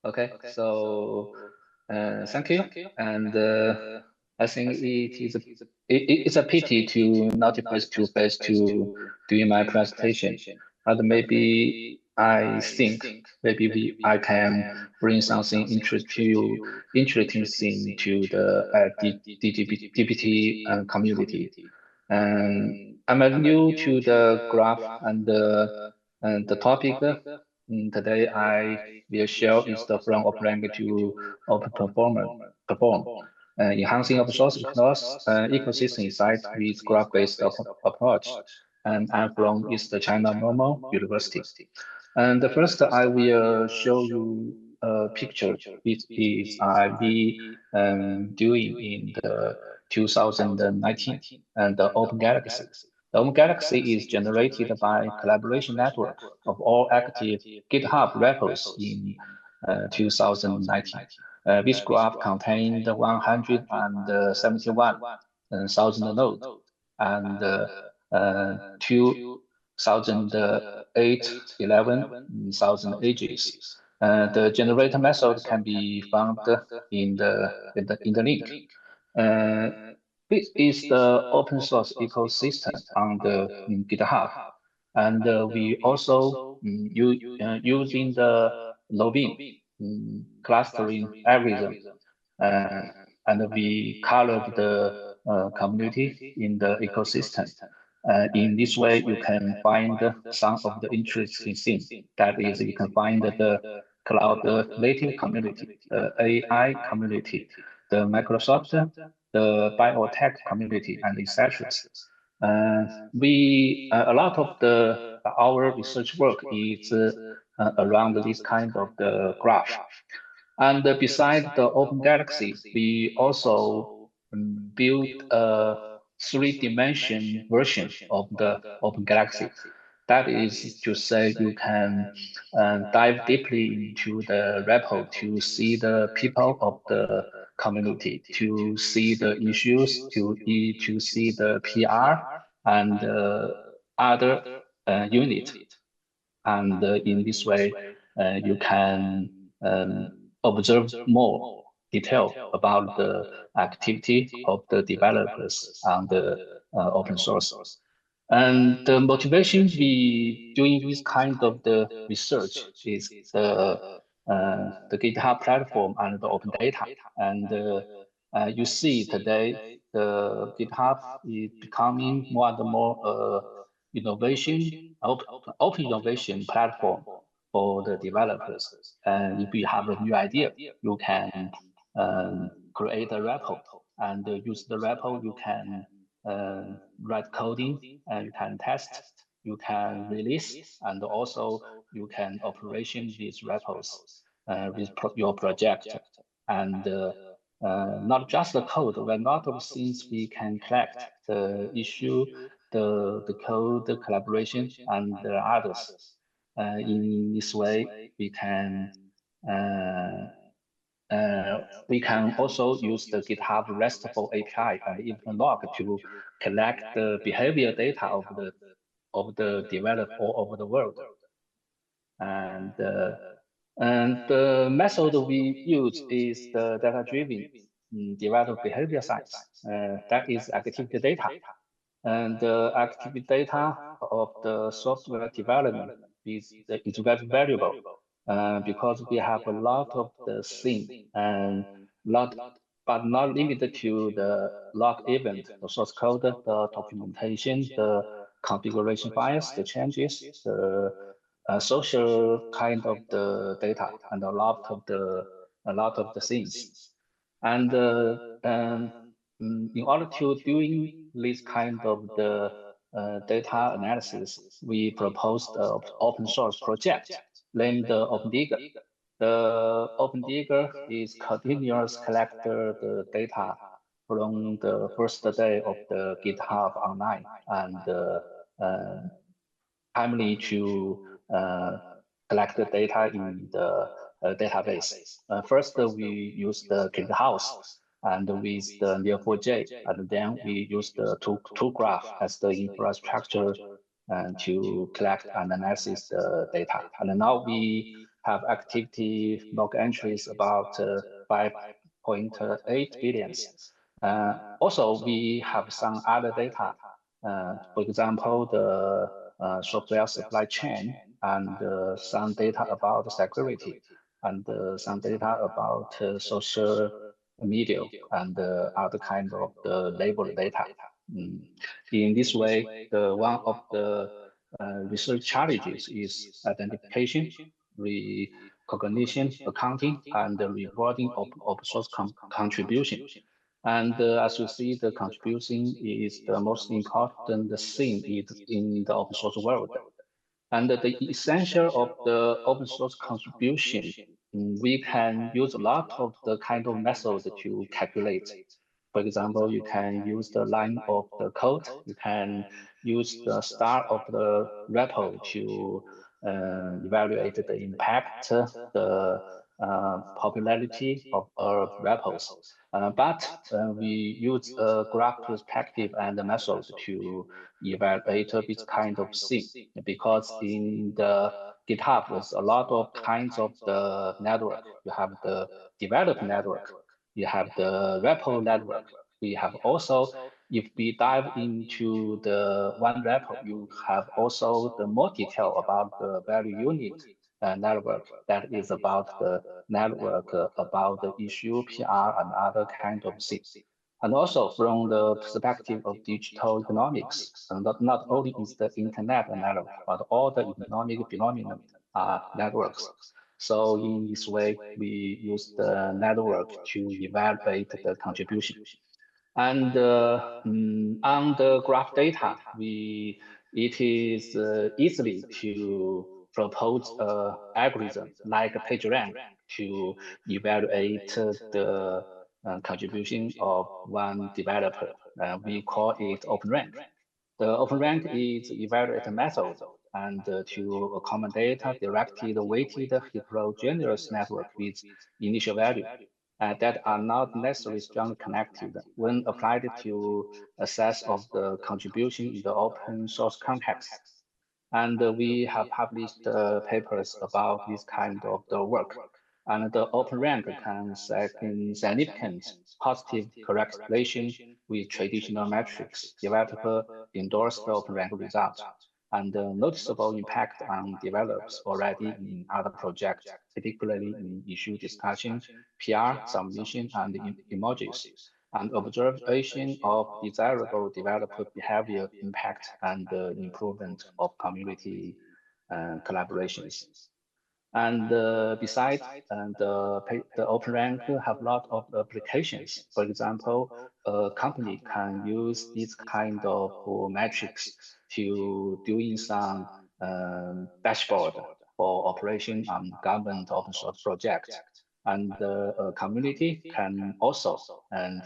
Okay, so thank you. And I think it's a pity to not be face to face to doing my presentation, but maybe I think maybe I can bring something interesting thing to the DGPT community. I'm new to the graph and the topic. Today I will share is the from OpenRank to open perform, enhancing open source ecosystem insight with graph-based approach. And I'm from East China Normal University. And the first I will show you a picture, which is I be doing in the 2019 and the Open Galaxy. The Open Galaxy is generated by collaboration network of all active GitHub repos in 2019. This graph contained 171,000 nodes and 2008, 11,000 edges. The generator method can be found in the link. Uh, this is the open source ecosystem on the GitHub, and we also using the Lovin clustering algorithm, uh, and we colored the community in the ecosystem. In this way, you can find some of the interesting things. That is, you can find the cloud native community, the AI community, the Microsoft, the biotech community, and etc. A lot of our research work is around this kind of the graph. And beside the Open Galaxy, we also built a three-dimension version of the Open Galaxy. That is to say, you can dive deeply into the repo to see the people of the community, to see the issues, to see the PR and other unit. And in this way, you can observe more detail about the activity of the developers on the open source. And the motivation we doing this kind of the research is the GitHub platform and the open data. And you see today the GitHub is becoming more and more open innovation platform for the developers. And if you have a new idea, you can create a repo and use the repo. You can write coding, and you can test, you can release, and also you can operation these repos with your project. And not just the code, but a lot of things we can collect, the issue, the code, the collaboration, and the others. In this way, uh, we can also use the GitHub RESTful API and even log to collect the behavior data of the developer all over the world. And the method we use is the data-driven developer behavior science. That is activity data. And the activity data of the software development is very valuable because we have a lot of the thing and lot, but not limited to the log event, the source code, the documentation, the configuration files, the changes, the social kind of the data, and a lot of the things. And in order to doing this kind of the data analysis, we proposed an open source project named the OpenDigger. The OpenDigger is continuous collector the data from the first day of the GitHub online and uh, timely to collect the data in the database. First, we use the ClickHouse and with the Neo4j, and then we use the toolgraph as the infrastructure to collect and analyze the data. And now we have activity log entries about 5.8 billions. Also, we have some other data. For example, the software supply chain and some data about security and some data about social media and other kind of the label data. In this way, one of the research challenges is identification, recognition, accounting, and the rewarding of open source contribution. And as you see, the contribution is the most important thing in the open source world. And the essential of the open source contribution, we can use a lot of the kind of method to calculate. For example, you can use the line of the code. You can use the star of the repo to evaluate the impact, the popularity of repos. But we use a graph perspective and the method to evaluate this kind of thing, because in the GitHub, there's a lot of kinds of the network. You have the develop network, you have the repo network. We have also, if we dive into the one repo, you have also the more detail about the value unit network that is about the network, about the issue, PR, and other kind of things. And also from the perspective of digital economics, and not only is the internet a network, but all the economic phenomena are networks. So in this way, we use the network to evaluate the contribution. And on the graph data, it is easily to propose an algorithm like PageRank to evaluate the contribution of one developer. We call it OpenRank. The OpenRank is evaluate method and to accommodate directed weighted heterogeneous network with initial value that are not necessarily strongly connected when applied to assess of the contribution in the open source context. And we have published papers about this kind of the work. And the OpenRank can significant positive correlation with traditional metrics. Developer endorse the OpenRank result, and noticeable impact on developers already in other projects, particularly in issue discussion, PR, submission, and emojis, and observation of desirable developer behavior impact and improvement of community collaborations. And besides, the OpenRank have a lot of applications. For example, a company can use this kind of metrics to doing some dashboard for operation on government open source project. And the community can also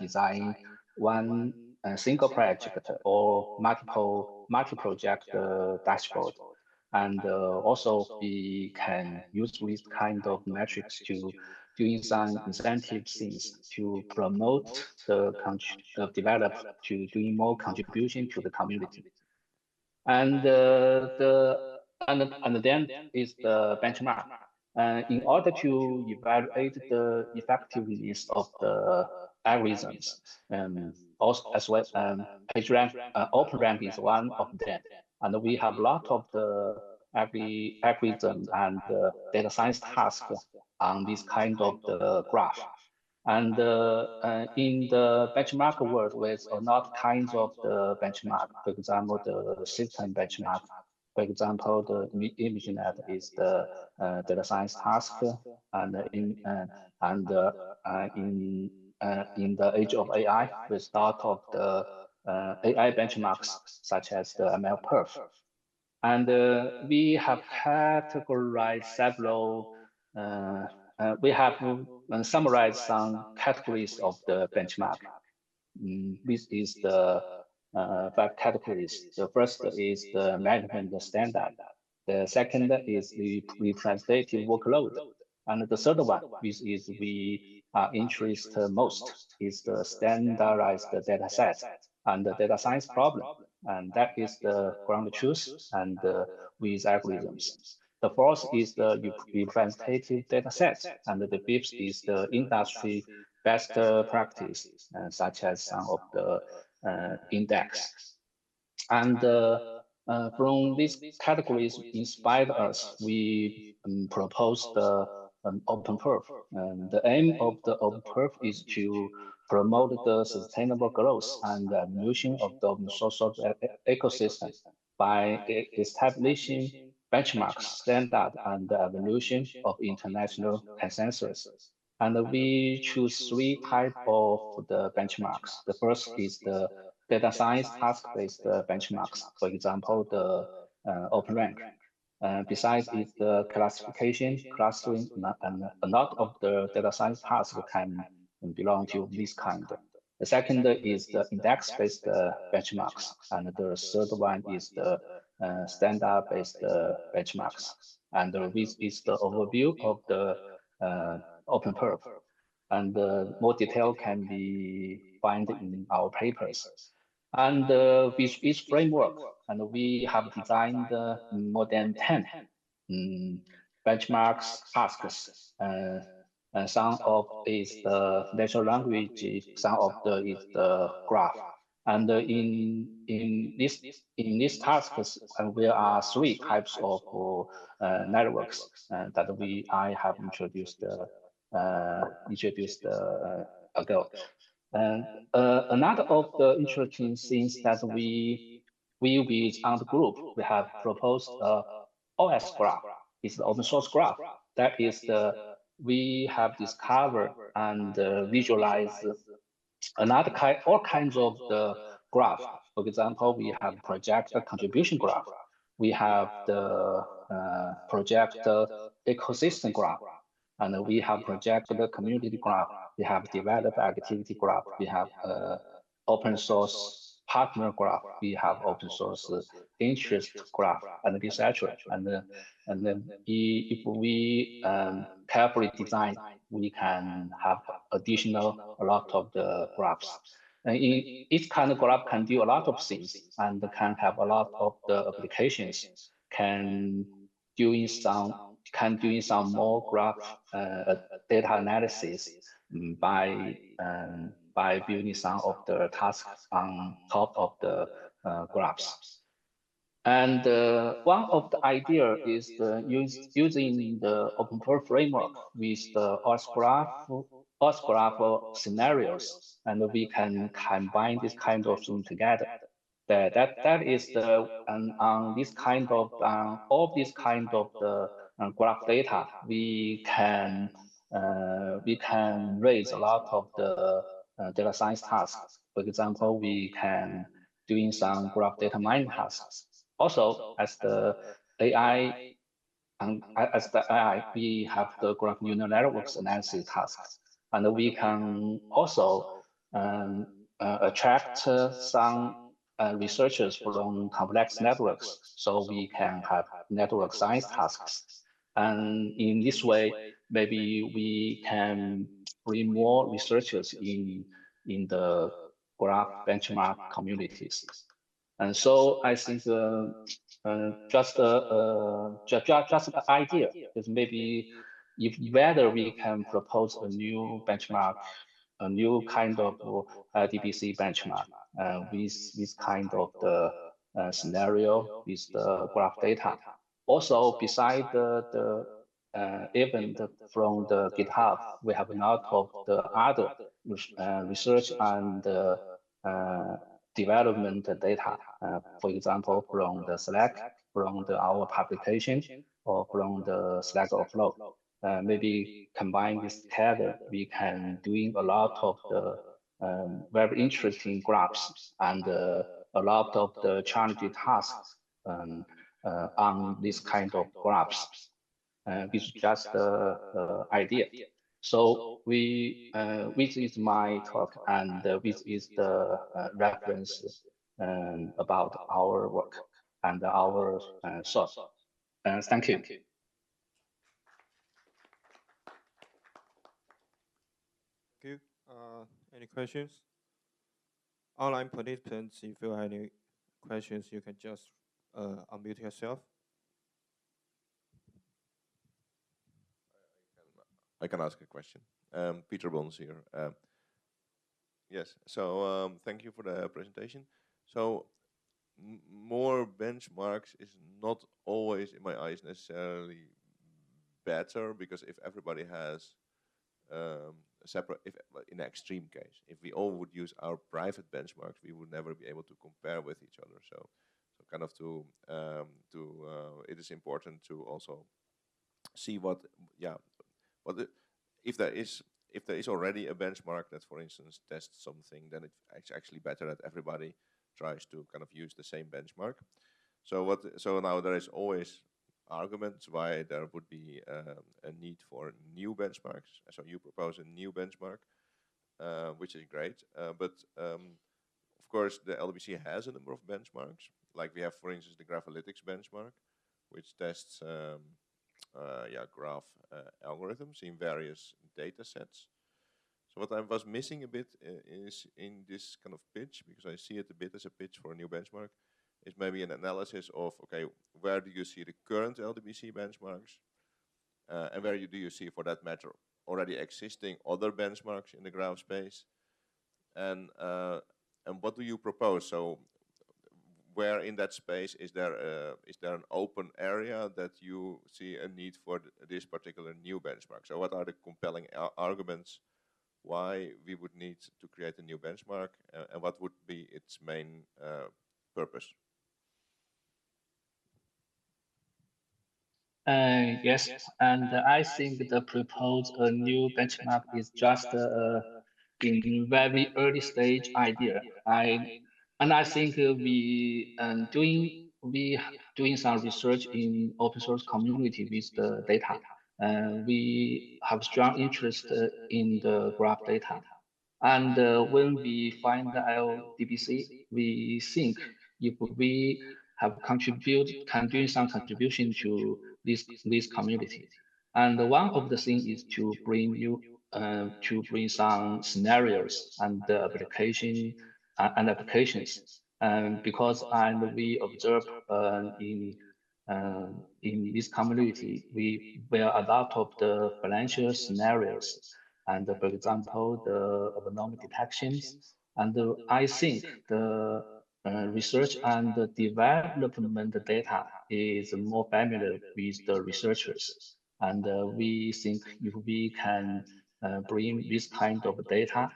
design one single project or multi-project dashboard. And also we can use this kind of metrics to doing some incentive things to promote the developer to doing more contribution to the community. And and then is the benchmark. In order to evaluate the effectiveness of the algorithms, also as well, PageRank, OpenRank is one of them. And we have a lot of the algorithms and data science tasks on this kind of the graph. And in the benchmark world, with a lot kinds of the benchmark, for example, the system benchmark, for example, the ImageNet is the data science task, and in the age of AI, with a lot of the AI benchmarks, such as the ML Perf. And we have categorized several, we have summarized some categories of the benchmark. This is the 5 categories. The first is the management standard. The second is the representative workload. And the third one, which is we are interested most, is the standardized data set and the data science problem. And that is the ground truth and with algorithms. The fourth is the representative data sets, and the fifth is the industry best practice, such as some of the index. And from these categories inspired us, we proposed the OpenPerf. And the aim of the OpenPerf is to promote the sustainable growth and the evolution of the open source ecosystem by establishing benchmarks, standard, and the evolution of international consensus. And we choose three types of the benchmarks. The first is the data science task-based benchmarks. For example, the OpenRank. Besides its the classification, clustering, and a lot of the data science tasks can belong to this kind. The second is the index-based benchmarks, and the third one is the standard-based benchmarks. And this is the overview of the OpenPerf, and more detail can be found in our papers. And with each framework, and we have designed more than 10 benchmarks tasks. Some of is the natural language, some of the is the graph. And in these tasks, there are three types of networks that I have introduced ago. And another of the interesting things that we with on the group, we have proposed OS graph. It's the open source graph. That is we have discovered and visualized all kinds of the graph. For example, we have project contribution graph. We have the project ecosystem graph, and we have project community graph. We have developer activity graph. We have open source partner graph. We have open source interest graph, and etc. And then if we carefully design, we can have a lot of the graphs. And each kind of graph can do a lot of things and can have a lot of the applications. Can doing some more graph data analysis by building some of the tasks on top of the graphs. And one of the idea is using the OpenPerf framework with the OS graph scenarios, and we can combine this kind of thing together. That is the on this kind of all this kind of the graph data, we can raise a lot of the data science tasks. For example, we can doing some graph data mining tasks. Also, as the AI, we have the graph neural networks analysis tasks, and we can also attract some researchers from complex networks, so we can have network science tasks. And in this way, maybe we can bring more researchers in the graph benchmark communities. And so I think just an idea is maybe if whether we can propose a new benchmark, a new kind of DBC benchmark with kind of the scenario with the graph data. Also, beside the event from the GitHub, we have a lot of the other research and development data. For example, from the Slack, from our publication, or from the Slack Overflow. Maybe combine this together, we can doing a lot of the very interesting graphs and a lot of the challenging tasks on this kind of graphs. This is just the idea. So which is my talk, and which is the reference about our work and our source. Thank you. Thank you. Any questions? Online participants, if you have any questions, you can just unmute yourself. I can ask a question. Peter Bons here. Yes, so thank you for the presentation. So more benchmarks is not always, in my eyes, necessarily better, because if everybody has a separate, if in an extreme case, if we all would use our private benchmarks, we would never be able to compare with each other. So kind of it is important to also see what, yeah, if there is already a benchmark that, for instance, tests something, then it's actually better that everybody tries to kind of use the same benchmark. So now there is always arguments why there would be a need for new benchmarks. So you propose a new benchmark, which is great, but of course the LWC has a number of benchmarks. Like we have, for instance, the Graphalytics benchmark, which tests graph algorithms in various data sets. So what I was missing a bit is in this kind of pitch, because I see it a bit as a pitch for a new benchmark, is maybe an analysis of, okay, where do you see the current LWC benchmarks, and where do you see, for that matter, already existing other benchmarks in the graph space, and what do you propose? So where in that space is there an open area that you see a need for this particular new benchmark? So what are the compelling arguments why we would need to create a new benchmark, and what would be its main purpose? Yes, and I think the proposed new benchmark is just in very early stage idea. I think we doing some research in open source community with the data. We have strong interest in the graph data. And when we find the LDBC, we think if we can do some contribution to this community. And one of the things is to bring some scenarios and applications. Because we observe in this community, we where a lot of the financial scenarios, and for example, the abnormal detections. And I think the research and the development data is more familiar with the researchers. And we think if we can bring this kind of data,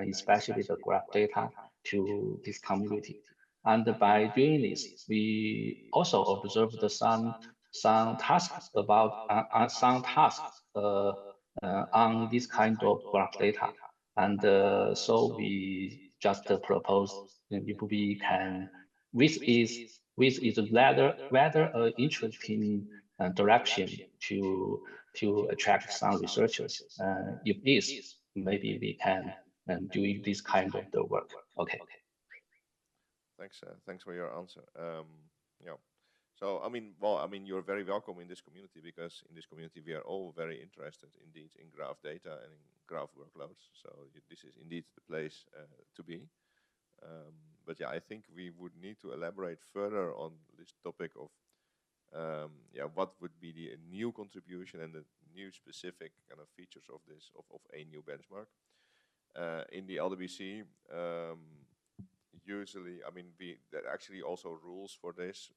especially the graph data, to this community. And by doing this, we also observed some tasks on this kind of graph data. And so we just propose if we can, with is rather interesting direction to attract some researchers. If is, maybe we can do this kind of the work. Okay. Thanks for your answer. Yeah. So I mean, you're very welcome in this community, because in this community we are all very interested indeed in graph data and in graph workloads. So this is indeed the place to be. But yeah, I think we would need to elaborate further on this topic of what would be the new contribution and the new specific kind of features of this of a new benchmark in the LWC. Usually, I mean, there are actually also rules for this.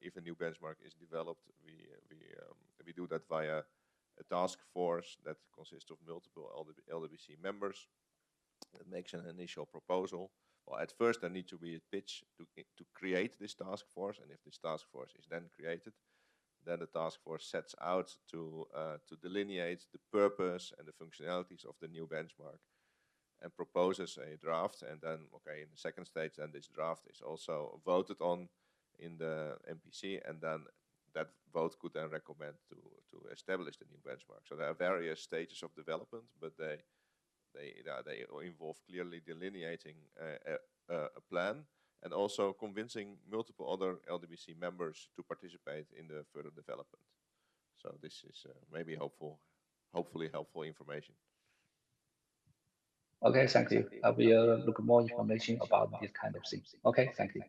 If a new benchmark is developed, we do that via a task force that consists of multiple LWC members that makes an initial proposal. Well, at first there needs to be a pitch to create this task force, and if this task force is then created, then the task force sets out to delineate the purpose and the functionalities of the new benchmark, and proposes a draft. And then, okay, in the second stage, then this draft is also voted on in the MPC, and then that vote could then recommend to establish the new benchmark. So there are various stages of development, but they involve clearly delineating a plan, and also convincing multiple other LWC members to participate in the further development. So this is maybe hopefully helpful information. Okay, thank you. I will look more information about this kind of thing. Okay, thank you.